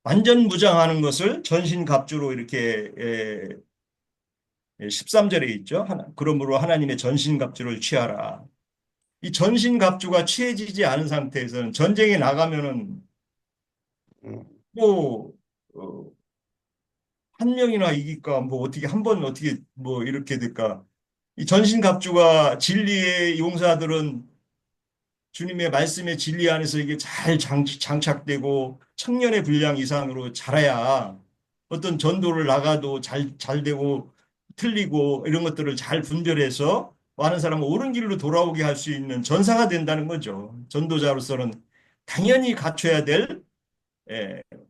완전 무장하는 것을 전신갑주로 이렇게 13절에 있죠. 그러므로 하나님의 전신갑주를 취하라. 이 전신갑주가 취해지지 않은 상태에서는 전쟁에 나가면은 뭐 어, 한 명이나 이길까 뭐 어떻게 한 번 어떻게 뭐 이렇게 될까. 이 전신갑주가 진리의 용사들은 주님의 말씀의 진리 안에서 이게 잘 장착되고 청년의 분량 이상으로 자라야 어떤 전도를 나가도 잘 되고 틀리고 이런 것들을 잘 분별해서 많은 사람을 옳은 길로 돌아오게 할 수 있는 전사가 된다는 거죠. 전도자로서는 당연히 갖춰야 될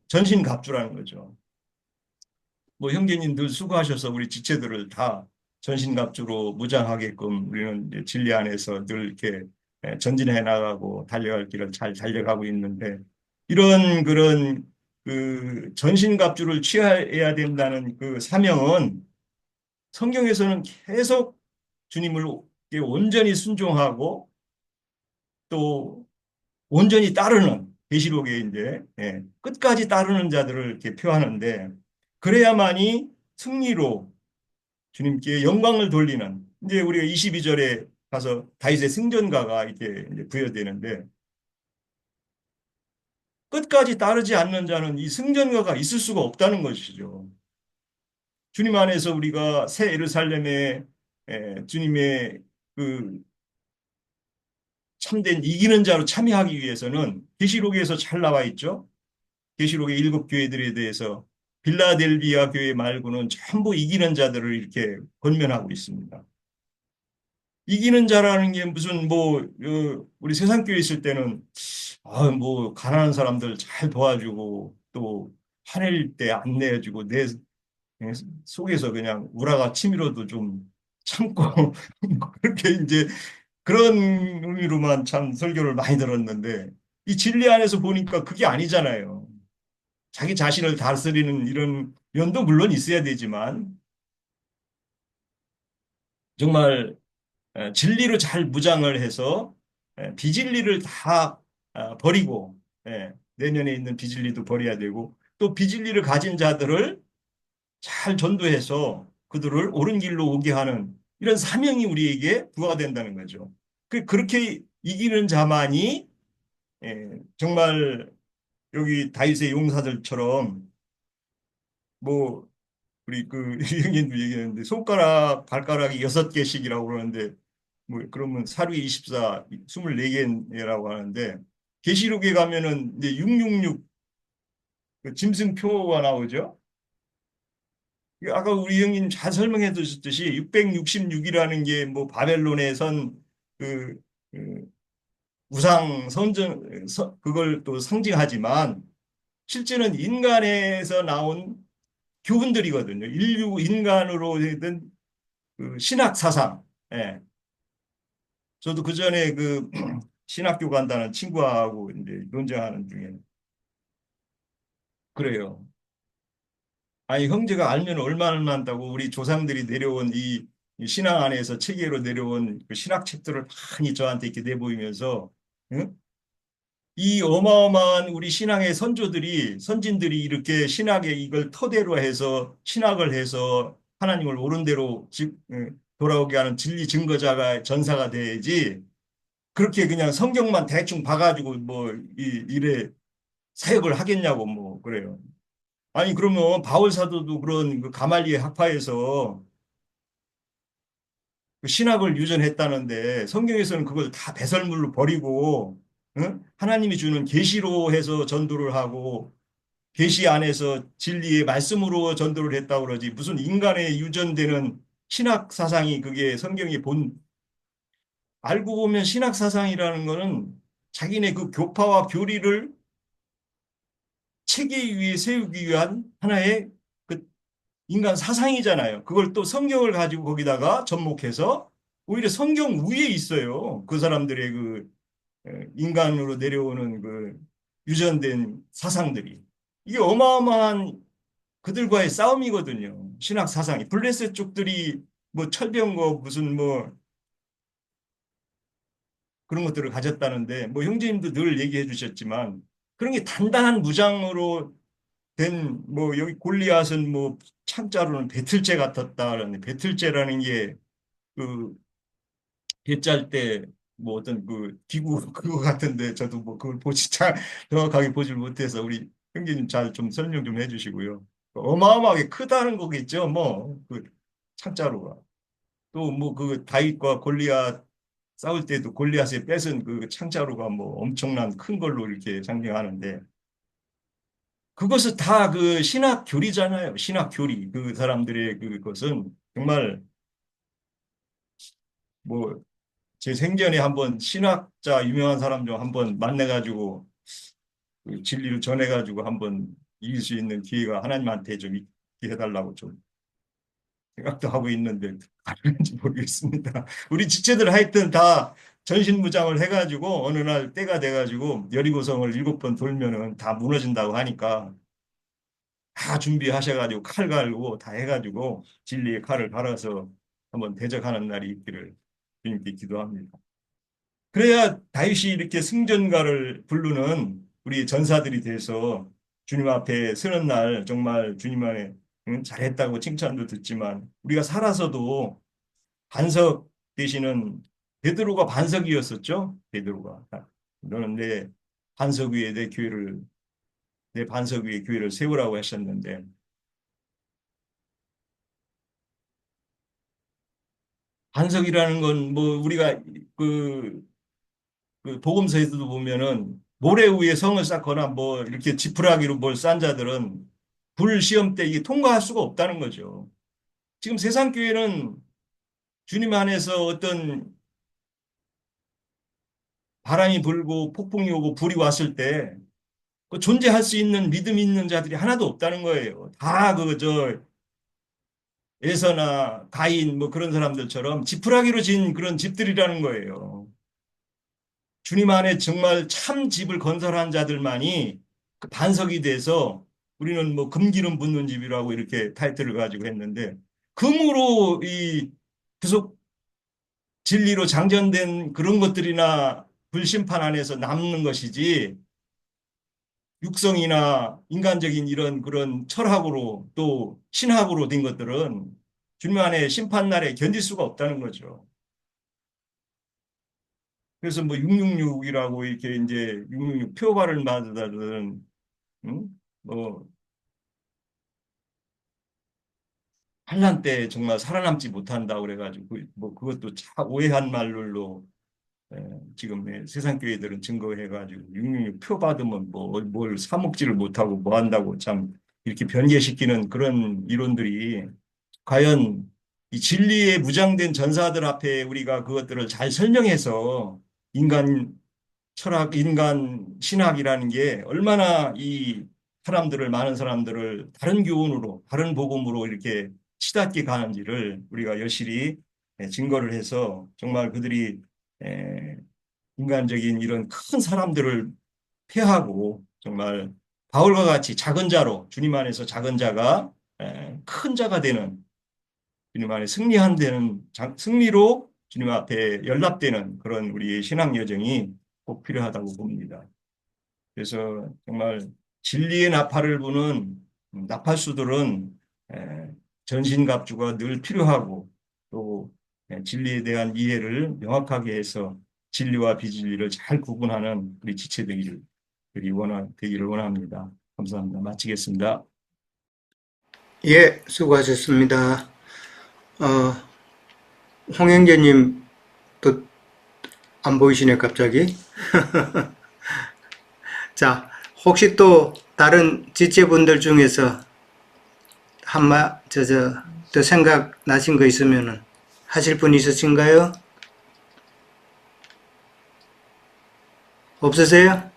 전신갑주라는 거죠. 뭐 형제님들 수고하셔서 우리 지체들을 다 전신갑주로 무장하게끔 우리는 이제 진리 안에서 늘 이렇게 전진해 나가고 달려갈 길을 잘 달려가고 있는데 이런 그런 그 전신갑주를 취해야 된다는 그 사명은 성경에서는 계속 주님을 온전히 순종하고 또 온전히 따르는 계시록에 이제 끝까지 따르는 자들을 이렇게 표하는데 그래야만이 승리로 주님께 영광을 돌리는 이제 우리가 22절에 가서 다윗의 승전가가 이렇게 이제 부여되는데 끝까지 따르지 않는 자는 이 승전가가 있을 수가 없다는 것이죠. 주님 안에서 우리가 새 예루살렘에 주님의 그 참된 이기는 자로 참여하기 위해서는 계시록에서 잘 나와 있죠. 계시록의 7교회들에 대해서 빌라델비아 교회 말고는 전부 이기는 자들을 이렇게 권면하고 있습니다. 이기는 자라는 게 무슨 뭐 우리 세상교회 있을 때는 뭐 가난한 사람들 잘 도와주고 또 화낼 때 안 내주고 내 속에서 그냥 우라가 치밀어도 좀 참고 그렇게 이제 그런 의미로만 참 설교를 많이 들었는데 이 진리 안에서 보니까 그게 아니잖아요. 자기 자신을 다스리는 이런 면도 물론 있어야 되지만 정말 진리로 잘 무장을 해서 비진리를 다 버리고 내면에 있는 비진리도 버려야 되고 또 비진리를 가진 자들을 잘 전도해서 그들을 옳은 길로 오게 하는 이런 사명이 우리에게 부과된다는 거죠. 그렇게 이기는 자만이 정말 여기 다윗의 용사들처럼 뭐 우리 그 형님도 얘기했는데 손가락 발가락이 6개씩이라고 그러는데 뭐 그러면 사루 24, 24개라고 하는데 계시록에 가면은 이제 666 그 짐승표가 나오죠. 아까 우리 형님 잘 설명해 주셨듯이 666이라는 게 뭐 바벨론에 선그 우상 선전 그걸 또 상징하지만 실제는 인간에서 나온 교훈들이거든요. 인류 인간으로 된 그 신학 사상. 예. 저도 그 전에 그 신학교 간다는 친구하고 이제 논쟁하는 중에 그래요. 아니 형제가 알면 얼마나 한다고 우리 조상들이 내려온 이 신앙 안에서 체계로 내려온 그 신학 책들을 많이 저한테 이렇게 내보이면서 응? 이 어마어마한 우리 신앙의 선조들이 선진들이 이렇게 신학의 이걸 토대로 해서 신학을 해서 하나님을 옳은 대로 돌아오게 하는 진리 증거자가 전사가 돼야지 그렇게 그냥 성경만 대충 봐가지고 뭐 이래 사역을 하겠냐고 뭐 그래요. 아니 그러면 바울 사도도 그런 그 가말리의 학파에서 그 신학을 유전했다는데 성경에서는 그걸 다 배설물로 버리고 응? 하나님이 주는 계시로 해서 전도를 하고 계시 안에서 진리의 말씀으로 전도를 했다고 그러지 무슨 인간의 유전되는 신학 사상이 그게 성경의 본 알고 보면 신학 사상이라는 거는 자기네 그 교파와 교리를 체계 위에 세우기 위한 하나의 그 인간 사상이잖아요. 그걸 또 성경을 가지고 거기다가 접목해서 오히려 성경 위에 있어요. 그 사람들의 그 인간으로 내려오는 그 유전된 사상들이. 이게 어마어마한 그들과의 싸움이거든요. 신학 사상이. 블레셋 쪽들이 뭐 철병거 무슨 뭐 그런 것들을 가졌다는데 뭐 형제님도 늘 얘기해 주셨지만 그런 게 단단한 무장으로 된 뭐 여기 골리앗은 뭐 창자로는 배틀째 같았다라는 배틀째라는 게그 배짤 때 뭐 어떤 그 기구 그거 같은데 저도 뭐 그걸 보지 잘 정확하게 보질 못해서 우리 형제님 잘 좀 설명 좀 해주시고요. 어마어마하게 크다는 거겠죠. 뭐 그 창자로가 또 뭐 그 다윗과 골리앗 싸울 때도 골리앗의 뺏은 그 창자로가 뭐 엄청난 큰 걸로 이렇게 상징하는데 그것은 다 그 신학 교리잖아요. 신학 교리. 그 사람들의 그것은 정말 뭐 제 생전에 한번 신학자 유명한 사람 좀 한번 만나가지고 그 진리를 전해가지고 한번 이길 수 있는 기회가 하나님한테 좀 있게 해달라고 좀 생각도 하고 있는데 가능한지 모르겠습니다. 우리 지체들 하여튼 다 전신무장을 해가지고 어느 날 때가 돼가지고 여리고성을 7번 돌면은 다 무너진다고 하니까 다 준비하셔가지고 칼 갈고 다 해가지고 진리의 칼을 갈아서 한번 대적하는 날이 있기를 주님께 기도합니다. 그래야 다윗이 이렇게 승전가를 부르는 우리 전사들이 돼서 주님 앞에 서는 날 정말 주님 안에 응, 잘했다고 칭찬도 듣지만 우리가 살아서도 반석 되시는 베드로가 반석이었었죠. 베드로가 너는 내 반석 위에 내 반석 위에 교회를 세우라고 하셨는데 반석이라는 건 뭐 우리가 그, 그 복음서에서도 보면은 모래 위에 성을 쌓거나 뭐 이렇게 지푸라기로 뭘 싼 자들은 불 시험 때 이게 통과할 수가 없다는 거죠. 지금 세상 교회는 주님 안에서 어떤 바람이 불고 폭풍이 오고 불이 왔을 때 그 존재할 수 있는 믿음 있는 자들이 하나도 없다는 거예요. 다 그 저 에서나 가인 뭐 그런 사람들처럼 지푸라기로 진 그런 집들이라는 거예요. 주님 안에 정말 참 집을 건설한 자들만이 그 반석이 돼서 우리는 뭐 금기름 붓는 집이라고 이렇게 타이틀을 가지고 했는데 금으로 이 구속 진리로 장전된 그런 것들이나 불심판 안에서 남는 것이지 육성이나 인간적인 이런 그런 철학으로 또 신학으로 된 것들은 주님 안에 심판날에 견딜 수가 없다는 거죠. 그래서 뭐 666이라고 이렇게 이제 666 표발을 받으다든 뭐 환란 때 정말 살아남지 못한다 그래가지고 뭐 그것도 참 오해한 말로 지금 세상 교회들은 증거해가지고 666 표 받으면 뭐 뭘 사 먹지를 못하고 뭐 한다고 참 이렇게 변개시키는 그런 이론들이 과연 이 진리에 무장된 전사들 앞에 우리가 그것들을 잘 설명해서 인간 철학, 인간 신학이라는 게 얼마나 이 사람들을, 많은 사람들을 다른 교훈으로, 다른 복음으로 이렇게 치닫게 가는지를 우리가 여실히 증거를 해서 정말 그들이 인간적인 이런 큰 사람들을 패하고 정말 바울과 같이 작은 자로 주님 안에서 작은 자가 큰 자가 되는 주님 안에 승리로 주님 앞에 연락되는 그런 우리의 신앙 여정이 꼭 필요하다고 봅니다. 그래서 정말 진리의 나팔을 부는 나팔수들은 전신갑주가 늘 필요하고 또 진리에 대한 이해를 명확하게 해서 진리와 비진리를 잘 구분하는 우리 지체되기를 되기를 원합니다. 감사합니다. 마치겠습니다. 예, 수고하셨습니다. 홍영재님 또 안 보이시네, 갑자기. 자, 혹시 또 다른 지체분들 중에서 더 생각 나신 거 있으면은 하실 분 있으신가요? 없으세요?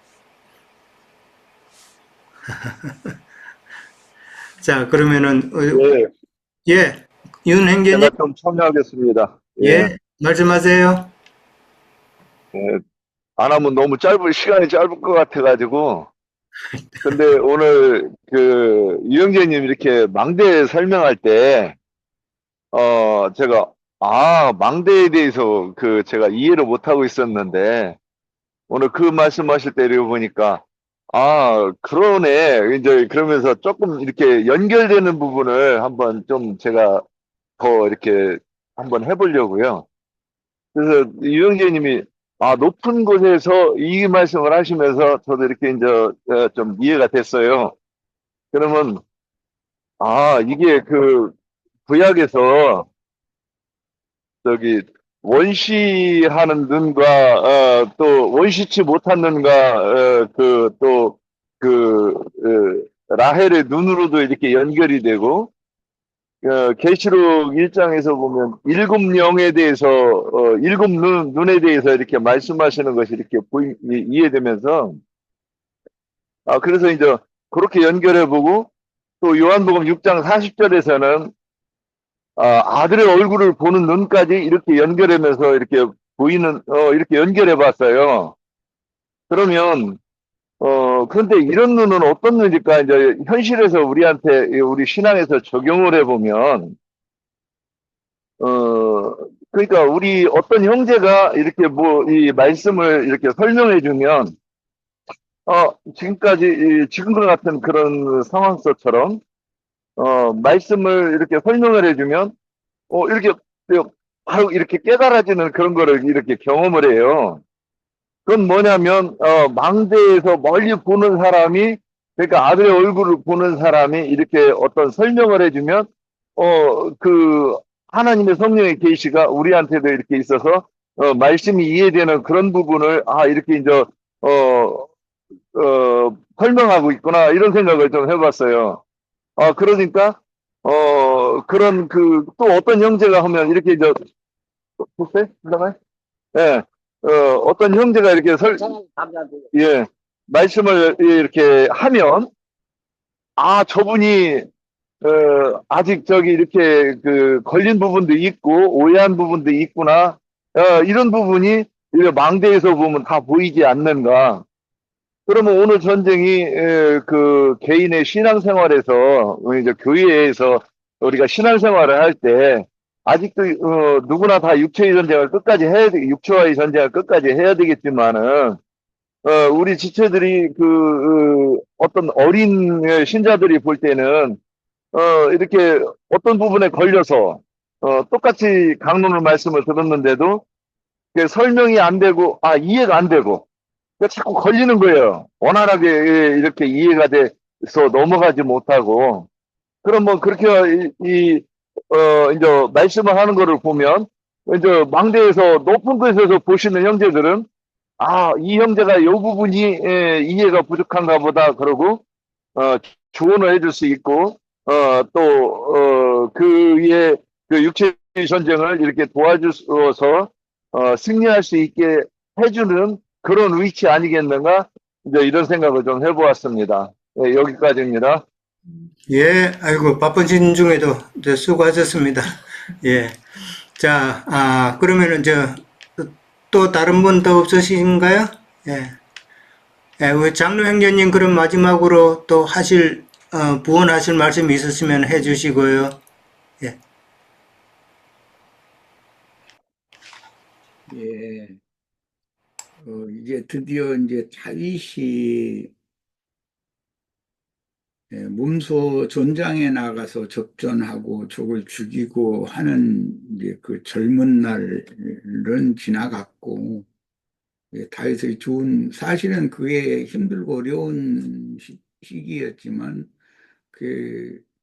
자, 그러면은, 예, 예, 윤 제가 행제님, 좀 참여하겠습니다. 예, 예, 말씀하세요. 예, 안 하면 너무 시간이 짧을 것 같아가지고. 근데 오늘 유영재님 이렇게 망대 설명할 때, 제가, 망대에 대해서 제가 이해를 못하고 있었는데, 오늘 그 말씀하실 때 이러고 보니까, 그러네. 이제 그러면서 조금 이렇게 연결되는 부분을 한번 좀 제가 더 이렇게 한번 해보려고요. 그래서 유영재님이 높은 곳에서 이 말씀을 하시면서 저도 이렇게 이제 좀 이해가 됐어요. 그러면 이게 구약에서 저기 원시하는 눈과 또 원시치 못한 눈과 라헬의 눈으로도 이렇게 연결이 되고 계시록 1장에서 보면 일곱 영에 대해서 일곱 눈에 대해서 이렇게 말씀하시는 것이 이렇게 이해되면서 그래서 이제 그렇게 연결해 보고 또 요한복음 6장 40절에서는 아들의 얼굴을 보는 눈까지 이렇게 연결하면서 이렇게 보이는 이렇게 연결해 봤어요. 그러면 그런데 이런 눈은 어떤 눈일까? 이제 현실에서 우리 신앙에서 적용을 해보면, 그러니까 우리 어떤 형제가 이렇게 이 말씀을 이렇게 설명해주면, 지금과 같은 그런 상황서처럼, 말씀을 이렇게 설명을 해주면, 이렇게 바로 이렇게 깨달아지는 그런 거를 이렇게 경험을 해요. 그건 뭐냐면 망대에서 멀리 보는 사람이 그러니까 아들의 얼굴을 보는 사람이 이렇게 어떤 설명을 해주면 하나님의 성령의 계시가 우리한테도 이렇게 있어서 말씀이 이해되는 그런 부분을 이렇게 이제 설명하고 있구나 이런 생각을 좀 해봤어요. 그러니까 그런 또 어떤 형제가 하면 이렇게 이제 보세요, 예. 어떤 형제가 이렇게 예, 말씀을 이렇게 하면, 저분이, 아직 이렇게 걸린 부분도 있고, 오해한 부분도 있구나. 이런 부분이 망대에서 보면 다 보이지 않는가. 그러면 오늘 전쟁이, 개인의 신앙생활에서, 이제 교회에서 우리가 신앙생활을 할 때, 아직도 누구나 다 육체의 전쟁을 끝까지 육체와의 전쟁을 끝까지 해야 되겠지만은 우리 지체들이 어떤 어린 신자들이 볼 때는 이렇게 어떤 부분에 걸려서 똑같이 강론을 말씀을 들었는데도 설명이 안 되고 이해가 안 되고 자꾸 걸리는 거예요. 원활하게 이렇게 이해가 돼서 넘어가지 못하고 그러면 그렇게 이제 말씀을 하는 거를 보면 이제 망대에서 높은 곳에서 보시는 형제들은 이 형제가 이 부분이 이해가 부족한가 보다 그러고 조언을 해줄 수 있고 또 그의 육체의 전쟁을 이렇게 도와주어서 승리할 수 있게 해주는 그런 위치 아니겠는가 이제 이런 생각을 좀 해보았습니다. 여기까지입니다. 예, 아이고, 바쁘신 중에도 수고하셨습니다. 예. 자, 그러면은 또 다른 분 더 없으신가요? 예. 예, 우리 장로 형제님 그럼 마지막으로 또 부언하실 말씀 있으시면 해주시고요. 예. 예, 이제 드디어 이제 다윗이 문소 전장에 나가서 접전하고 적을 죽이고 하는 이제 그 젊은 날은 지나갔고, 다윗의 사실은 그게 힘들고 어려운 시기였지만,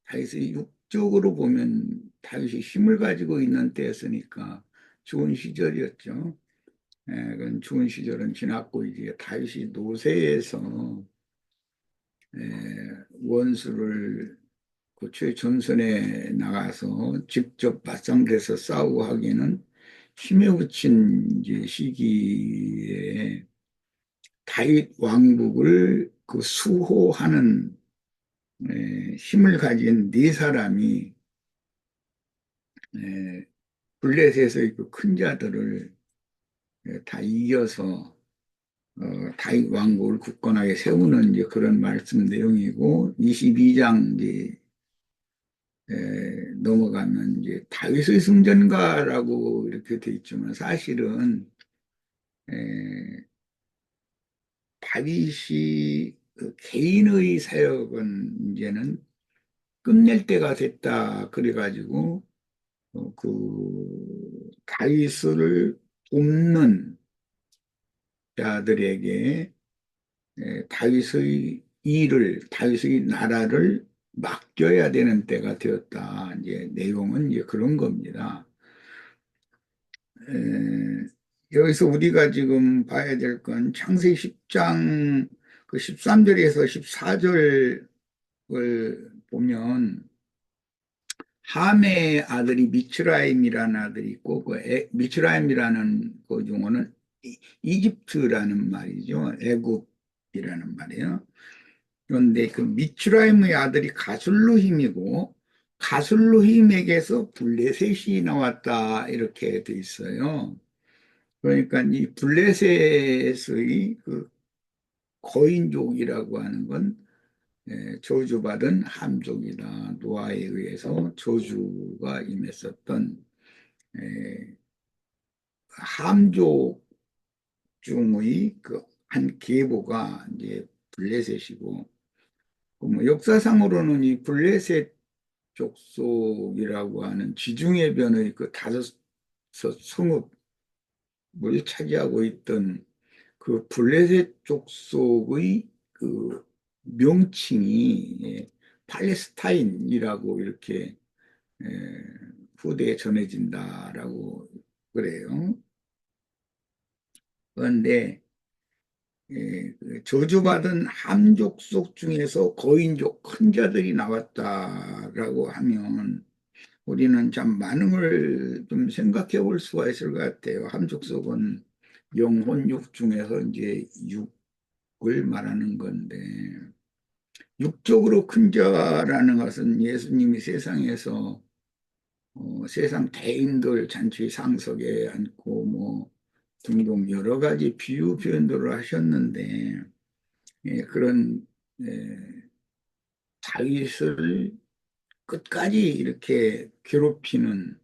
다윗의 육적으로 보면 다윗이 힘을 가지고 있는 때였으니까 좋은 시절이었죠. 그런 좋은 시절은 지났고 이제 다윗이 노새에서 원수를 고초의 전선에 나가서 직접 맞상대해서 싸우고 하기에는 힘에 부친 이제 시기에 다윗 왕국을 그 수호하는 힘을 가진 네 사람이 블레셋의 그 큰 자들을 다 이겨서 다윗 왕국을 굳건하게 세우는 이제 그런 말씀 내용이고 22장 이제 넘어가면 이제 다윗의 승전가라고 이렇게 돼 있지만 사실은 에, 다윗이 그 개인의 사역은 이제는 끝낼 때가 됐다 그래가지고 그 다윗을 돕는 자들에게 다윗의 나라를 맡겨야 되는 때가 되었다. 이제 내용은 이제 그런 겁니다. 에, 여기서 우리가 지금 봐야 될 건 창세기 10장 그 13절에서 14절을 보면 함의 아들이 미츠라임이라는 아들이 있고 미츠라임이라는 그 용어는 이집트라는 말이죠. 애굽이라는 말이에요. 그런데 그 미츠라임의 아들이 가술루힘이고 가술루힘에게서 블레셋이 나왔다 이렇게 돼 있어요. 그러니까 이 블레셋의 그 거인족이라고 하는 건 저주받은 함족이다. 노아에 의해서 저주가 임했었던 함족 중의 그 한 계보가 이제 블레셋이고 뭐 역사상으로는 이 블레셋 족속이라고 하는 지중해변의 그 다섯 성읍을 차지하고 있던 그 블레셋 족속의 그 명칭이 팔레스타인이라고 이렇게 후대에 전해진다라고 그래요. 그런데 그 저주받은 함족속 중에서 거인족 큰 자들이 나왔다라고 하면 우리는 참 많은 걸 좀 생각해 볼 수가 있을 것 같아요. 함족속은 영혼육 중에서 이제 육을 말하는 건데 육적으로 큰 자라는 것은 예수님이 세상에서 세상 대인들 잔치 상석에 앉고 뭐 등등 여러 가지 비유 표현들을 하셨는데 그런 다윗을 끝까지 이렇게 괴롭히는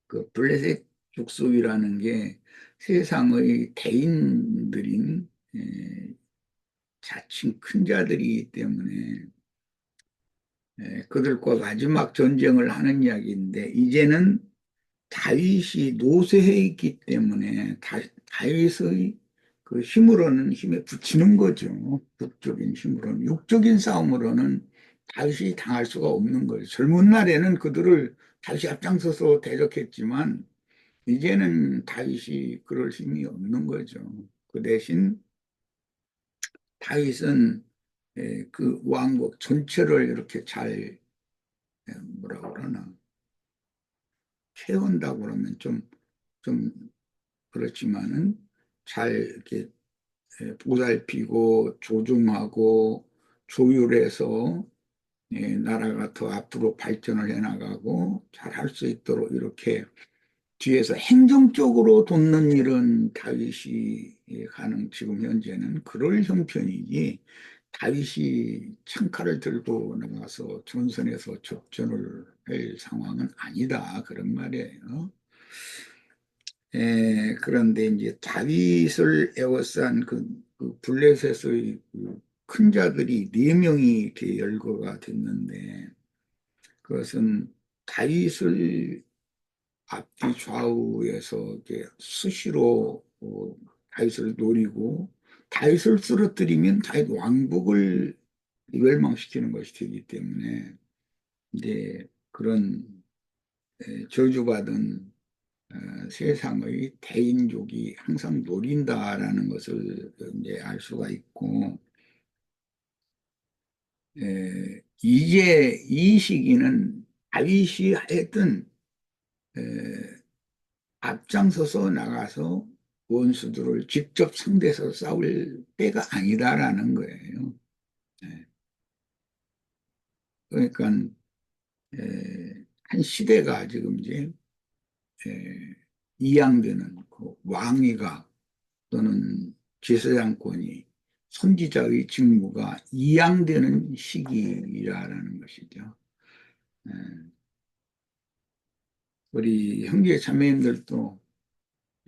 그 블레셋 족속이라는 게 세상의 대인들인 자칭 큰 자들이기 때문에 그들과 마지막 전쟁을 하는 이야기인데 이제는 다윗이 노쇠해 있기 때문에 다윗의 그 힘으로는 힘에 붙이는 거죠. 육적인 힘으로는. 육적인 싸움으로는 다윗이 당할 수가 없는 거예요. 젊은 날에는 그들을 다윗이 앞장서서 대적했지만 이제는 다윗이 그럴 힘이 없는 거죠. 그 대신 다윗은 그 왕국 전체를 이렇게 잘 뭐라 그러나 채운다고 그러면 좀 그렇지만은 잘 이렇게 보살피고 조종하고 조율해서 나라가 더 앞으로 발전을 해나가고 잘 할 수 있도록 이렇게 뒤에서 행정적으로 돕는 일은 다윗이 지금 현재는 그럴 형편이지, 다윗이 창칼을 들고 나가서 전선에서 접전을 할 상황은 아니다, 그런 말이에요. 그런데 이제 다윗을 에워싼 그 블레셋의 큰 자들이 4명이 이렇게 열거가 됐는데, 그것은 다윗을 앞뒤 좌우에서 이렇게 수시로 다윗을 노리고, 다윗을 쓰러뜨리면 다윗 왕국을 멸망시키는 것이 되기 때문에 이제 그런 저주받은 세상의 대인족이 항상 노린다라는 것을 이제 알 수가 있고, 이제 이 시기는 다윗이 하여튼 앞장서서 나가서 원수들을 직접 상대해서 싸울 때가 아니다라는 거예요. 그러니까 한 시대가 지금 이제 이양되는 그 왕위가 또는 제사장권이, 선지자의 직무가 이양되는 시기라는 것이죠. 우리 형제 자매님들도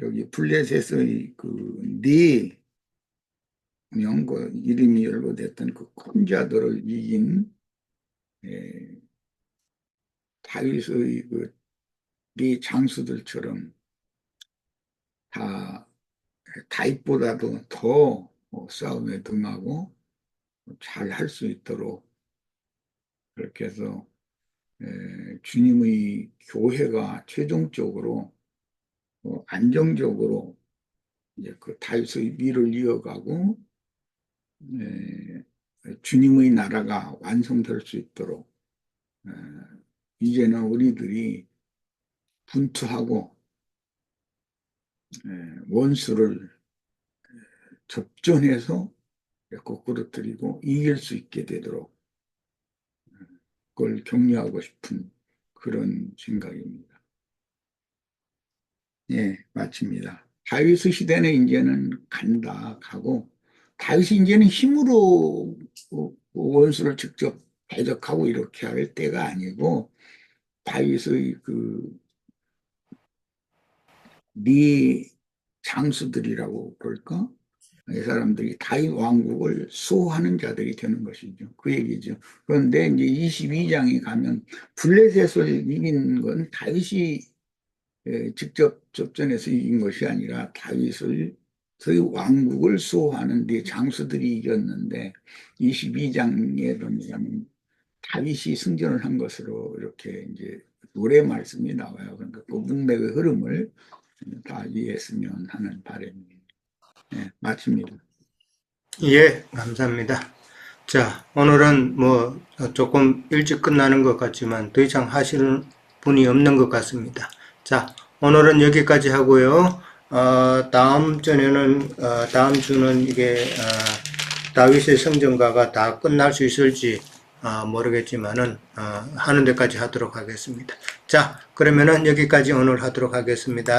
여기 블레셋의 네 명, 이름이 연로됐던 그 큰 자들을 이긴 다윗의 네 장수들처럼 다 다윗보다도 더 싸움에 등하고 잘 할 수 있도록, 그렇게 해서 주님의 교회가 최종적으로 안정적으로 이제 그 다윗의 미를 이어가고 주님의 나라가 완성될 수 있도록 이제는 우리들이 분투하고 원수를 접전해서 거꾸로뜨리고 이길 수 있게 되도록 그걸 격려하고 싶은 그런 생각입니다. 예, 마칩니다. 다윗의 시대는 이제는 가고, 다윗이 이제는 힘으로 원수를 직접 대적하고 이렇게 할 때가 아니고, 다윗의 네 장수들이라고 그럴까? 이 사람들이 다윗 왕국을 수호하는 자들이 되는 것이죠. 그 얘기죠. 그런데 이제 22장에 가면 블레셋을 이긴 건 다윗이 직접 접전해서 이긴 것이 아니라 다윗의 왕국을 수호하는 네 장수들이 이겼는데, 22장에 보면 다윗이 승전을 한 것으로 이렇게 이제 노래 말씀이 나와요. 그러니까 그 문맥의 흐름을 다 이해했으면 하는 바람입니다. 네, 마칩니다. 예, 감사합니다. 자, 오늘은 뭐 조금 일찍 끝나는 것 같지만 더 이상 하시는 분이 없는 것 같습니다. 자, 오늘은 여기까지 하고요. 다음 주는 이게 다윗의 성전가가 다 끝날 수 있을지 모르겠지만은 하는 데까지 하도록 하겠습니다. 자, 그러면은 여기까지 오늘 하도록 하겠습니다.